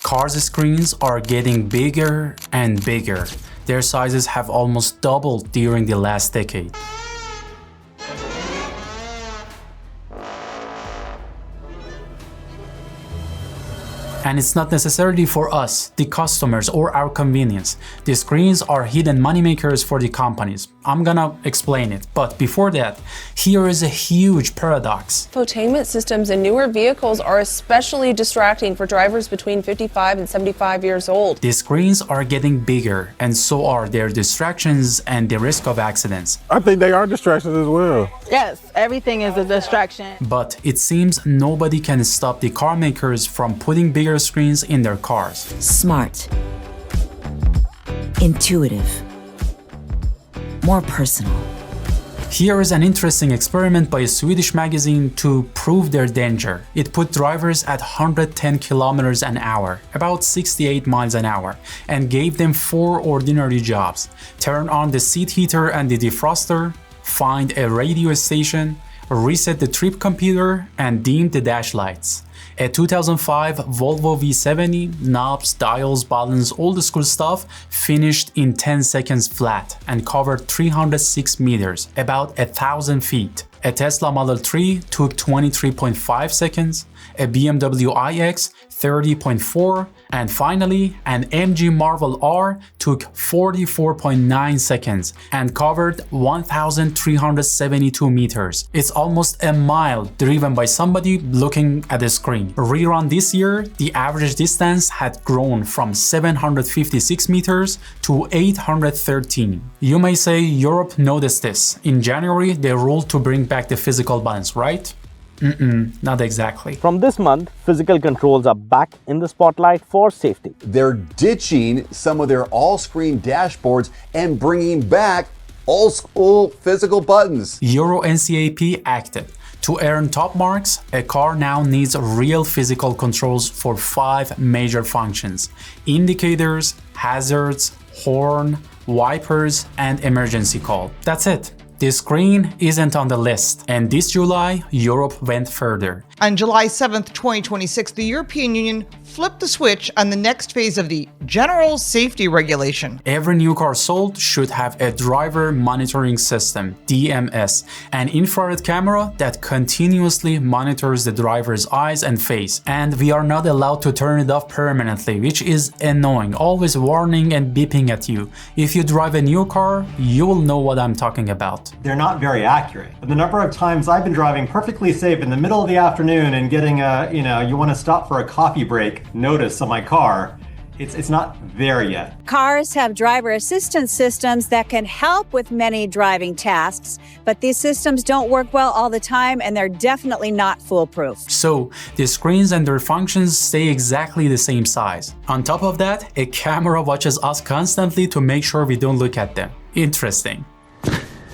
Cars' screens are getting bigger and bigger. Their sizes have almost doubled during the last decade. And it's not necessarily for us, the customers, or our convenience. The screens are hidden moneymakers for the companies. I'm gonna explain it, but before that, here is a huge paradox. Infotainment systems in newer vehicles are especially distracting for drivers between 55 and 75 years old. The screens are getting bigger, and so are their distractions and the risk of accidents. I think they are distractions as well. Yes, everything is a distraction. But it seems nobody can stop the car makers from putting bigger screens in their cars. Smart, intuitive, more personal. Here is an interesting experiment by a Swedish magazine to prove their danger. It put drivers at 110 kilometers an hour, about 68 miles an hour, and gave them 4 ordinary jobs. Turn on the seat heater and the defroster, find a radio station, reset the trip computer, and dim the dash lights. A 2005 Volvo V70, knobs, dials, buttons, all the school stuff, finished in 10 seconds flat and covered 306 meters, about 1,000 feet. A Tesla Model 3 took 23.5 seconds, a BMW iX 30.4, and finally an MG Marvel R took 44.9 seconds and covered 1,372 meters. It's almost a mile driven by somebody looking at a screen. Rerun this year, the average distance had grown from 756 meters to 813. You may say Europe noticed this. In January, they ruled to bring back the physical balance, right? Not exactly. From this month, physical controls are back in the spotlight for safety. They're ditching some of their all-screen dashboards and bringing back old-school physical buttons. Euro NCAP acted. To earn top marks, a car now needs real physical controls for 5 major functions: indicators, hazards, horn, wipers, and emergency call. That's it. The screen isn't on the list, and this July, Europe went further. On July 7th, 2026, the European Union flipped the switch on the next phase of the General Safety Regulation. Every new car sold should have a driver monitoring system, DMS, an infrared camera that continuously monitors the driver's eyes and face. And we are not allowed to turn it off permanently, which is annoying, always warning and beeping at you. If you drive a new car, you will know what I'm talking about. They're not very accurate. But the number of times I've been driving perfectly safe in the middle of the afternoon and getting a, you want to stop for a coffee break notice on my car, it's not there yet. Cars have driver assistance systems that can help with many driving tasks, but these systems don't work well all the time and they're definitely not foolproof. So the screens and their functions stay exactly the same size. On top of that, a camera watches us constantly to make sure we don't look at them. Interesting.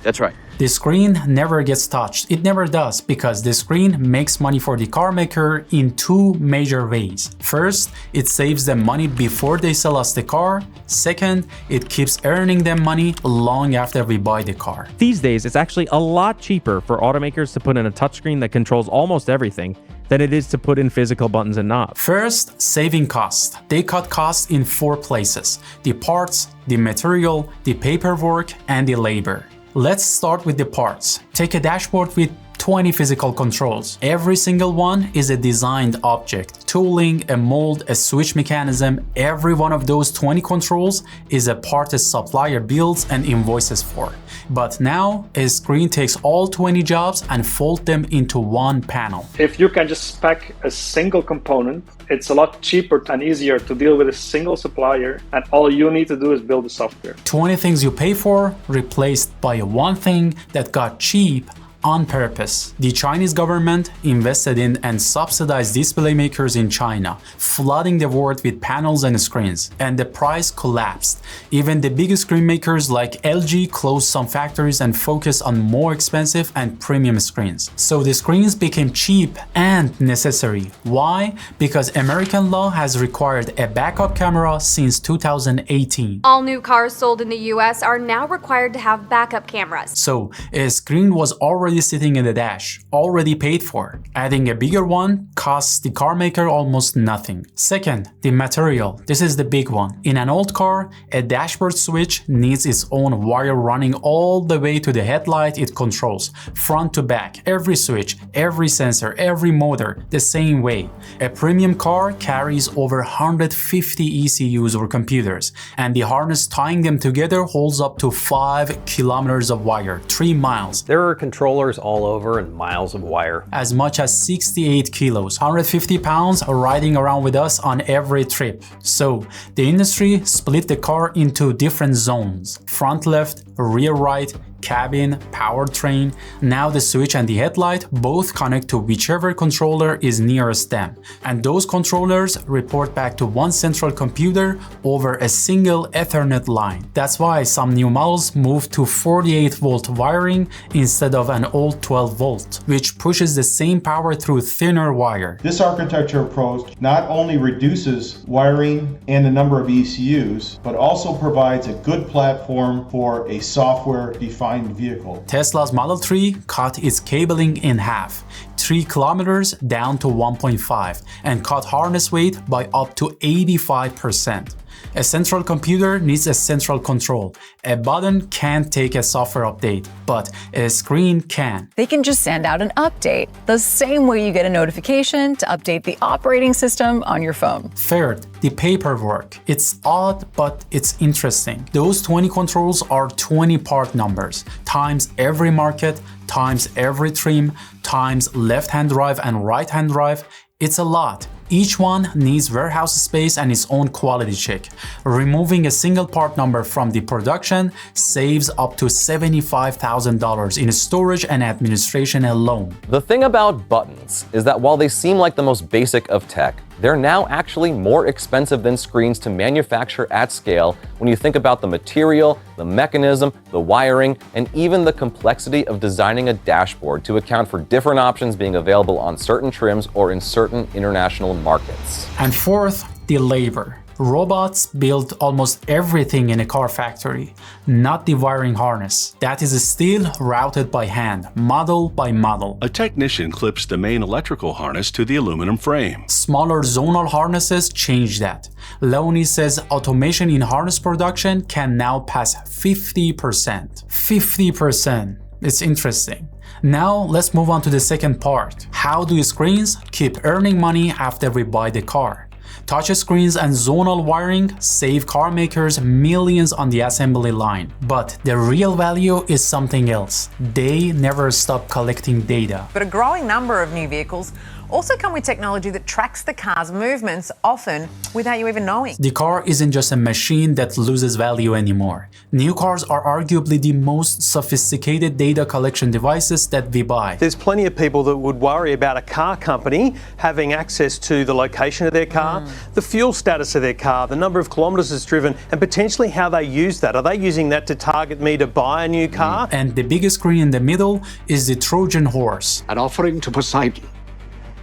That's right. The screen never gets touched. It never does, because the screen makes money for the car maker in 2 major ways. First, it saves them money before they sell us the car. Second, it keeps earning them money long after we buy the car. These days, it's actually a lot cheaper for automakers to put in a touchscreen that controls almost everything than it is to put in physical buttons and knobs. First, saving cost. They cut costs in 4 places: the parts, the material, the paperwork, and the labor. Let's start with the parts. Take a dashboard with 20 physical controls. Every single one is a designed object. Tooling, a mold, a switch mechanism, every one of those 20 controls is a part a supplier builds and invoices for. But now, a screen takes all 20 jobs and folds them into one panel. If you can just spec a single component, it's a lot cheaper and easier to deal with a single supplier, and all you need to do is build the software. 20 things you pay for, replaced by one thing that got cheap on purpose. The Chinese government invested in and subsidized display makers in China, flooding the world with panels and screens, and the price collapsed. Even the big screen makers like LG closed some factories and focused on more expensive and premium screens. So the screens became cheap and necessary. Why? Because American law has required a backup camera since 2018. All new cars sold in the US are now required to have backup cameras. So a screen was already already sitting in the dash, already paid for. Adding a bigger one costs the car maker almost nothing. Second, the material. This is the big one. In an old car, a dashboard switch needs its own wire running all the way to the headlight it controls, front to back, every switch, every sensor, every motor, the same way. A premium car carries over 150 ECUs or computers, and the harness tying them together holds up to 5 kilometers of wire, 3 miles. There are controllers all over and miles of wire. As much as 68 kilos, 150 pounds riding around with us on every trip. So, the industry split the car into different zones: front left, rear right, cabin, powertrain. Now the switch and the headlight both connect to whichever controller is nearest them, and those controllers report back to one central computer over a single Ethernet line. That's why some new models move to 48 volt wiring instead of an old 12 volt, which pushes the same power through thinner wire. This architecture approach not only reduces wiring and the number of ECUs, but also provides a good platform for a software-defined vehicle. Tesla's Model 3 cut its cabling in half, 3 kilometers down to 1.5, and cut harness weight by up to 85%. A central computer needs a central control. A button can't take a software update, but a screen can. They can just send out an update, the same way you get a notification to update the operating system on your phone. Third, the paperwork. It's odd, but it's interesting. Those 20 controls are 20 part numbers, times every market, times every trim, times left-hand drive and right-hand drive. It's a lot. Each one needs warehouse space and its own quality check. Removing a single part number from the production saves up to $75,000 in storage and administration alone. The thing about buttons is that while they seem like the most basic of tech, they're now actually more expensive than screens to manufacture at scale when you think about the material, the mechanism, the wiring, and even the complexity of designing a dashboard to account for different options being available on certain trims or in certain international markets. And fourth, the labor. Robots build almost everything in a car factory, not the wiring harness. That is still routed by hand, model by model. A technician clips the main electrical harness to the aluminum frame. Smaller zonal harnesses change that. Leonie says automation in harness production can now pass 50%. 50%. It's interesting. Now let's move on to the second part. How do screens keep earning money after we buy the car? Touch screens and zonal wiring save car makers millions on the assembly line. But the real value is something else. They never stop collecting data. But a growing number of new vehicles also come with technology that tracks the car's movements, often without you even knowing. The car isn't just a machine that loses value anymore. New cars are arguably the most sophisticated data collection devices that we buy. There's plenty of people that would worry about a car company having access to the location of their car, the fuel status of their car, the number of kilometers it's driven, and potentially how they use that. Are they using that to target me to buy a new car? And the biggest screen in the middle is the Trojan Horse. An offering to Poseidon.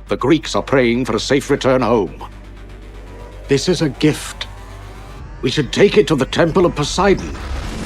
The Greeks are praying for a safe return home. This is a gift. We should take it to the temple of Poseidon.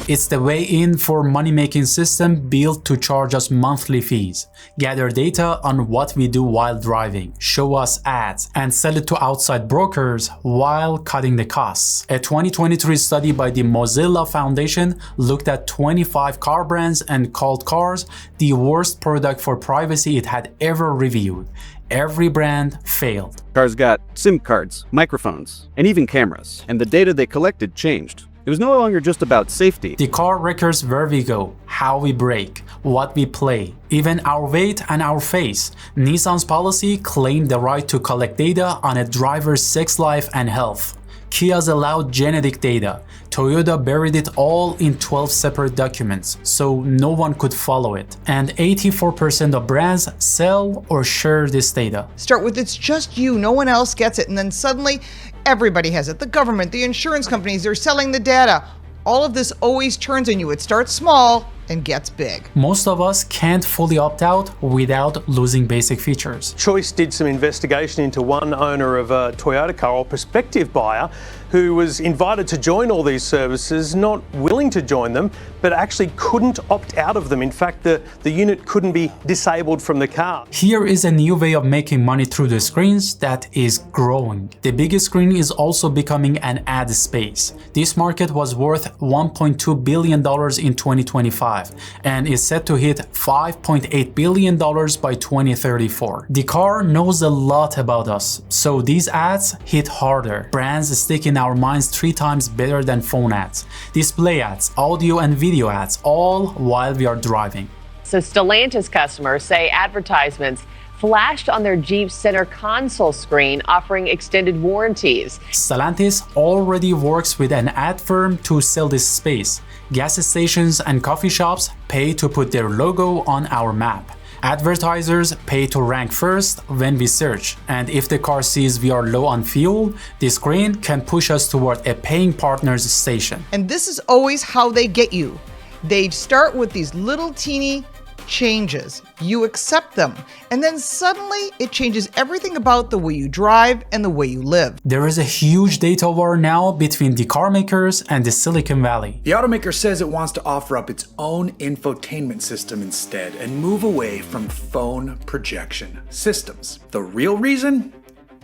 It's the way in for money-making system built to charge us monthly fees, gather data on what we do while driving, show us ads, and sell it to outside brokers while cutting the costs. A 2023 study by the Mozilla Foundation looked at 25 car brands and called cars the worst product for privacy it had ever reviewed. Every brand failed. Cars got SIM cards, microphones, and even cameras, and the data they collected changed. It was no longer just about safety. The car records where we go, how we brake, what we play, even our weight and our face. Nissan's policy claimed the right to collect data on a driver's sex life and health. Kia's allowed genetic data. Toyota buried it all in 12 separate documents, so no one could follow it. And 84% of brands sell or share this data. Start with it's just you, no one else gets it, and then suddenly everybody has it. The government, the insurance companies, they're selling the data. All of this always turns on you. It starts small and gets big. Most of us can't fully opt out without losing basic features. Choice did some investigation into one owner of a Toyota car, or prospective buyer, who was invited to join all these services, not willing to join them, but actually couldn't opt out of them. In fact, the unit couldn't be disabled from the car. Here is a new way of making money through the screens that is growing. The biggest screen is also becoming an ad space. This market was worth $1.2 billion in 2025 and is set to hit $5.8 billion by 2034. The car knows a lot about us, so these ads hit harder. Brands stick in our minds 3 times better than phone ads, display ads, audio and video ads, all while we are driving. So Stellantis customers say advertisements flashed on their Jeep's center console screen offering extended warranties. Stellantis already works with an ad firm to sell this space. Gas stations and coffee shops pay to put their logo on our map. Advertisers pay to rank first when we search, and if the car sees we are low on fuel, the screen can push us toward a paying partner's station. And this is always how they get you. They start with these little teeny changes. You accept them, and then suddenly it changes everything about the way you drive and the way you live. There is a huge data war now between the car makers and the Silicon Valley. The automaker says it wants to offer up its own infotainment system instead and move away from phone projection systems. The real reason?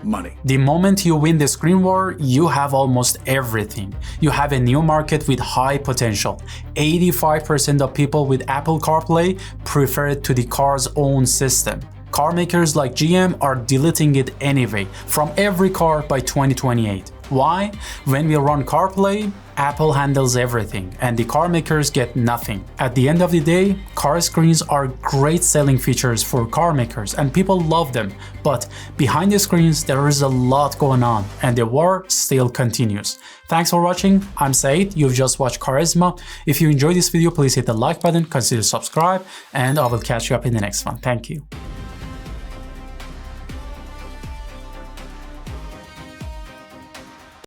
Money. The moment you win the screen war, you have almost everything. You have a new market with high potential. 85% of people with Apple CarPlay prefer it to the car's own system. Car makers like GM are deleting it anyway from every car by 2028. Why? When we run CarPlay, Apple handles everything and the car makers get nothing. At the end of the day, car screens are great selling features for car makers and people love them. But behind the screens, there is a lot going on and the war still continues. Thanks for watching. I'm Cite. You've just watched Carisma. If you enjoyed this video, please hit the like button, consider subscribe, and I will catch you up in the next one. Thank you.